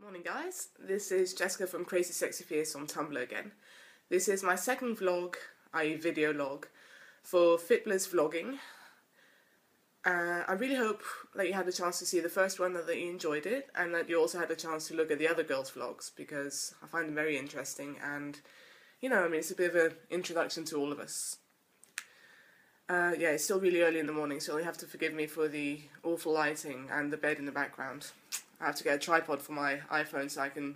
Morning guys, this is Jessica from Crazysexyfierce on Tumblr again. This is my second vlog, i.e. video log, for Fitbless vlogging. I really hope that you had a chance to see the first one, that you enjoyed it, and that you also had a chance to look at the other girls' vlogs, because I find them very interesting and, it's a bit of an introduction to all of us. Yeah, it's still really early in the morning, so you'll have to forgive me for the awful lighting and the bed in the background. I have to get a tripod for my iPhone so I can,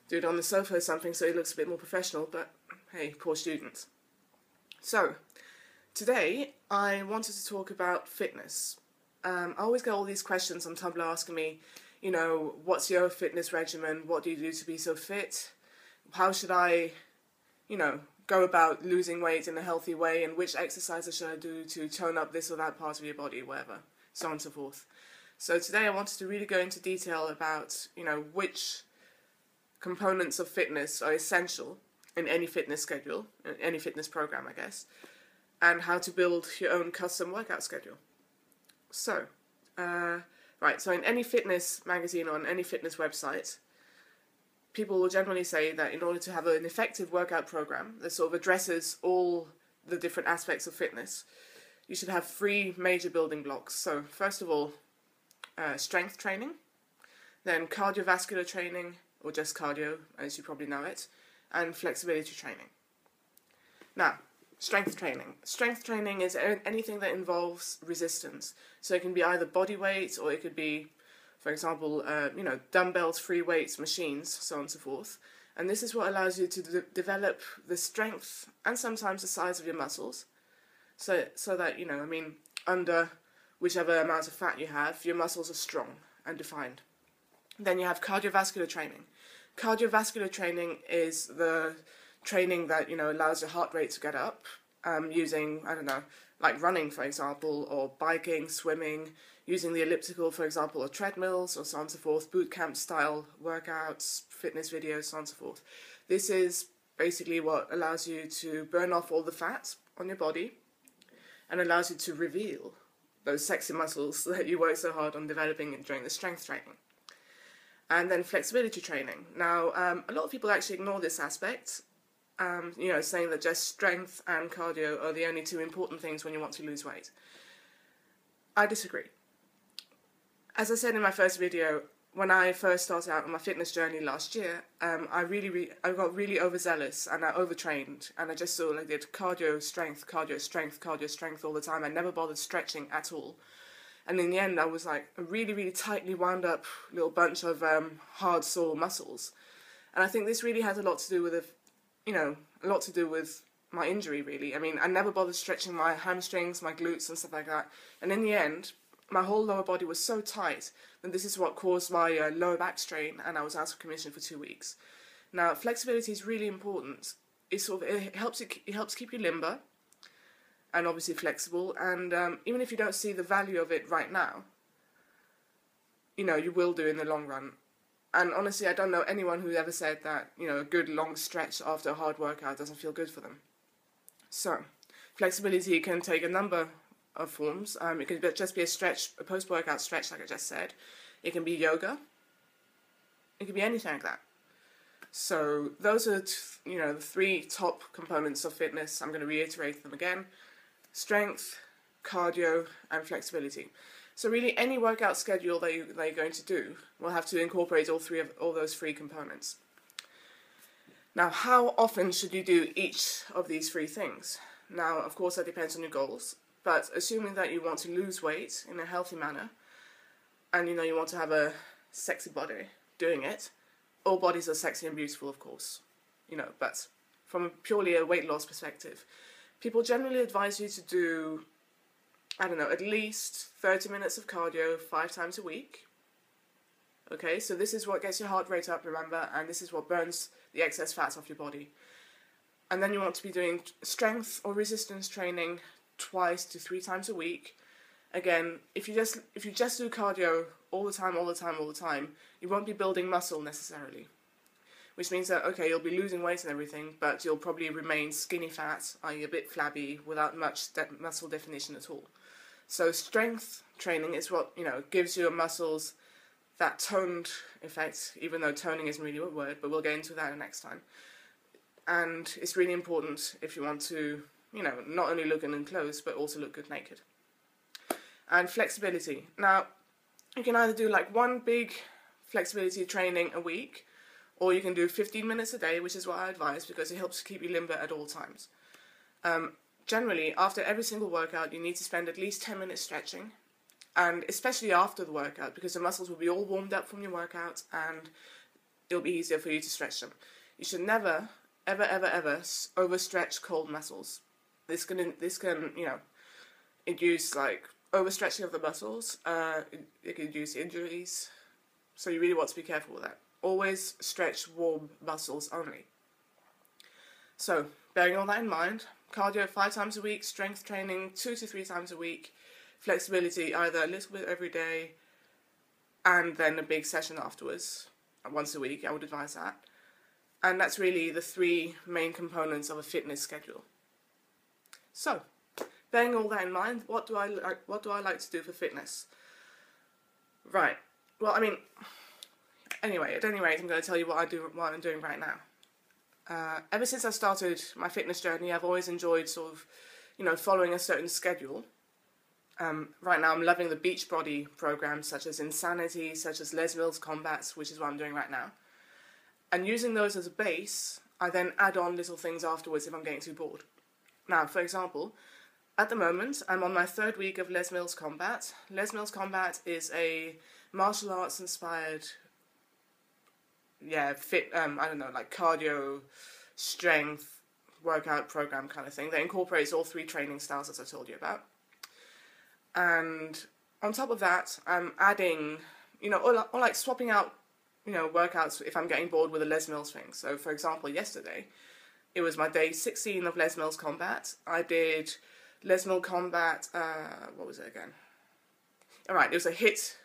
do it on the sofa or something so it looks a bit more professional, but hey, poor students. So, today I wanted to talk about fitness. I always get all these questions on Tumblr asking me, what's your fitness regimen? What do you do to be so fit? How should I, go about losing weight in a healthy way, and which exercises should I do to tone up this or that part of your body, whatever, so on and so forth. So today I wanted to really go into detail about, which components of fitness are essential in any fitness schedule, in any fitness program, I guess, and how to build your own custom workout schedule. So, so in any fitness magazine or on any fitness website, people will generally say that in order to have an effective workout program that sort of addresses all the different aspects of fitness, you should have 3 major building blocks. So, first of all, strength training, then cardiovascular training, or just cardio as you probably know it, and flexibility training. Now, strength training. Strength training is anything that involves resistance. So it can be either body weight, or it could be, for example, dumbbells, free weights, machines, so on and so forth. And this is what allows you to develop the strength and sometimes the size of your muscles, so that, under whichever amount of fat you have, your muscles are strong and defined. Then you have cardiovascular training. Cardiovascular training is the training that, allows your heart rate to get up, using, like running, for example, or biking, swimming, using the elliptical, for example, or treadmills, or so on and so forth, boot camp style workouts, fitness videos, so on and so forth. This is basically what allows you to burn off all the fat on your body and allows you to reveal those sexy muscles that you work so hard on developing during the strength training. And then flexibility training. Now, a lot of people actually ignore this aspect, saying that just strength and cardio are the only 2 important things when you want to lose weight. I disagree. As I said in my first video, when I first started out on my fitness journey last year, I got really overzealous and I overtrained, and I just sort of did cardio, strength, cardio, strength, cardio, strength all the time. I never bothered stretching at all. And in the end, I was like a really, really tightly wound up little bunch of hard, sore muscles. And I think this really has a lot to do with my injury, really. I never bothered stretching my hamstrings, my glutes and stuff like that. And in the end, my whole lower body was so tight that this is what caused my lower back strain, and I was out of commission for 2 weeks. Now, flexibility is really important. It helps keep you limber and obviously flexible, and even if you don't see the value of it right now, you will do in the long run. And honestly, I don't know anyone who ever said that, a good long stretch after a hard workout doesn't feel good for them. So, flexibility can take a number of forms. It can just be a post-workout stretch, like I just said. It can be yoga. It can be anything like that. So those are, the 3 top components of fitness. I'm going to reiterate them again: strength, cardio, and flexibility. So really, any workout schedule that you're going to do will have to incorporate all those 3 components. Now, how often should you do each of these 3 things? Now, of course, that depends on your goals. But assuming that you want to lose weight in a healthy manner, and you want to have a sexy body doing it, all bodies are sexy and beautiful, of course, but from purely a weight loss perspective, people generally advise you to do, at least 30 minutes of cardio 5 times a week. Okay, so this is what gets your heart rate up, remember, and this is what burns the excess fat off your body. And then you want to be doing strength or resistance training 2 to 3 times a week. Again, if you just do cardio all the time, you won't be building muscle necessarily. Which means that, okay, you'll be losing weight and everything, but you'll probably remain skinny fat, i.e. a bit flabby, without much muscle definition at all. So strength training is what, gives your muscles that toned effect, even though toning isn't really a word, but we'll get into that next time. And it's really important if you want to, you know, not only look good in clothes, but also look good naked. And flexibility. Now, you can either do like one big flexibility training a week, or you can do 15 minutes a day, which is what I advise because it helps keep you limber at all times. Generally, after every single workout, you need to spend at least 10 minutes stretching, and especially after the workout, because the muscles will be all warmed up from your workout, and it'll be easier for you to stretch them. You should never, ever, ever, ever overstretch cold muscles. This can, you know, induce like overstretching of the muscles. It can induce injuries. So you really want to be careful with that. Always stretch warm muscles only. So, bearing all that in mind, cardio 5 times a week, strength training 2 to 3 times a week, flexibility either a little bit every day, and then a big session afterwards, once a week, I would advise that. And that's really the 3 main components of a fitness schedule. So, bearing all that in mind, what do I like to do for fitness? Right. Well, I mean, anyway, at any rate, I'm going to tell you what I'm doing right now. Ever since I started my fitness journey, I've always enjoyed sort of, you know, following a certain schedule. Right now I'm loving the Beachbody programs such as Insanity, such as Les Mills Combats, which is what I'm doing right now. And using those as a base, I then add on little things afterwards if I'm getting too bored. Now, for example, at the moment, I'm on my 3rd week of Les Mills Combat. Les Mills Combat is a martial arts inspired, I don't know, like cardio, strength, workout program kind of thing that incorporates all 3 training styles as I told you about. And on top of that, I'm adding, you know, or like swapping out, you know, workouts if I'm getting bored with a Les Mills thing. So, for example, yesterday, it was my day 16 of Les Mills Combat. I did Les Mills Combat, what was it again? Alright, it was a HIIT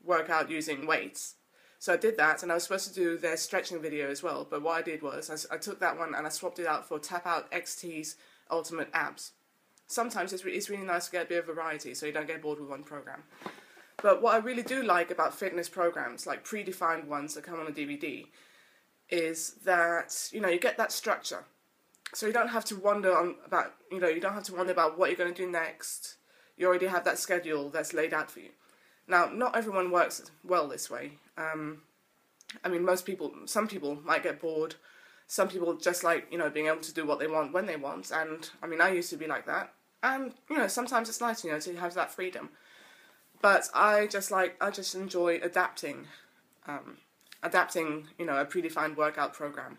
workout using weights. So I did that, and I was supposed to do their stretching video as well, but what I did was, I took that one and I swapped it out for Tap Out XT's Ultimate Abs. Sometimes it's really nice to get a bit of variety, so you don't get bored with one program. But what I really do like about fitness programs, like predefined ones that come on a DVD, is that, you know, you get that structure. So you don't have to wonder about what you're going to do next. You already have that schedule that's laid out for you. Now, not everyone works well this way. I mean, some people might get bored. Some people just like, you know, being able to do what they want when they want. And, I mean, I used to be like that. And, you know, sometimes it's nice, you know, to have that freedom. But I just enjoy adapting, you know, a predefined workout program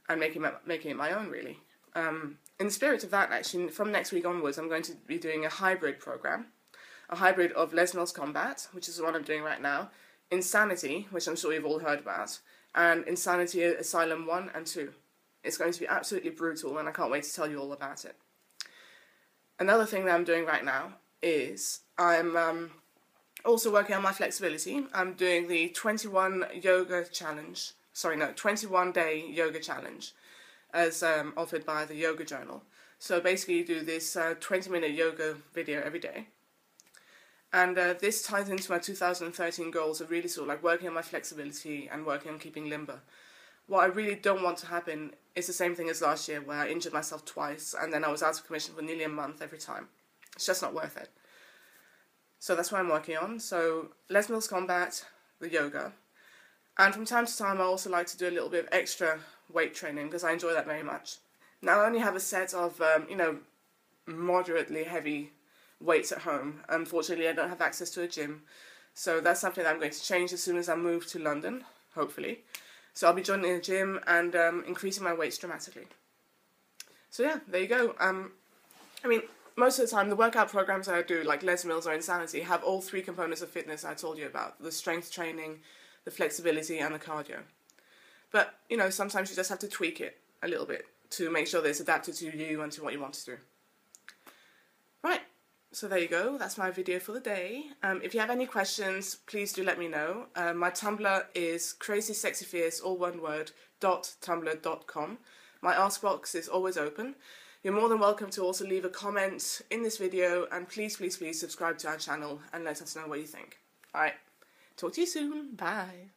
and making it my own, really. In the spirit of that, actually, from next week onwards, I'm going to be doing a hybrid program. A hybrid of Les Mills Combat, which is the one I'm doing right now, Insanity, which I'm sure you've all heard about, and Insanity Asylum 1 and 2. It's going to be absolutely brutal, and I can't wait to tell you all about it. Another thing that I'm doing right now is I'm also working on my flexibility. I'm doing the 21-day yoga challenge, as offered by the Yoga Journal. So basically you do this 20-minute yoga video every day. And this ties into my 2013 goals of really sort of like working on my flexibility and working on keeping limber. What I really don't want to happen is the same thing as last year, where I injured myself twice and then I was out of commission for nearly a month every time. It's just not worth it. So that's what I'm working on. So Les Mills Combat, the yoga. And from time to time I also like to do a little bit of extra weight training because I enjoy that very much. Now I only have a set of, you know, moderately heavy weights at home. Unfortunately, I don't have access to a gym, so that's something that I'm going to change as soon as I move to London, hopefully. So I'll be joining a gym and increasing my weights dramatically. So yeah, there you go. I mean, most of the time, the workout programs that I do, like Les Mills or Insanity, have all 3 components of fitness I told you about: the strength training, the flexibility, and the cardio. But, you know, sometimes you just have to tweak it a little bit to make sure that it's adapted to you and to what you want to do. Right. So there you go, that's my video for the day. If you have any questions, please do let me know. My Tumblr is Crazysexyfierce, all one word, .tumblr.com. My ask box is always open. You're more than welcome to also leave a comment in this video, and please, please, please subscribe to our channel and let us know what you think. Alright, Talk to you soon. Bye.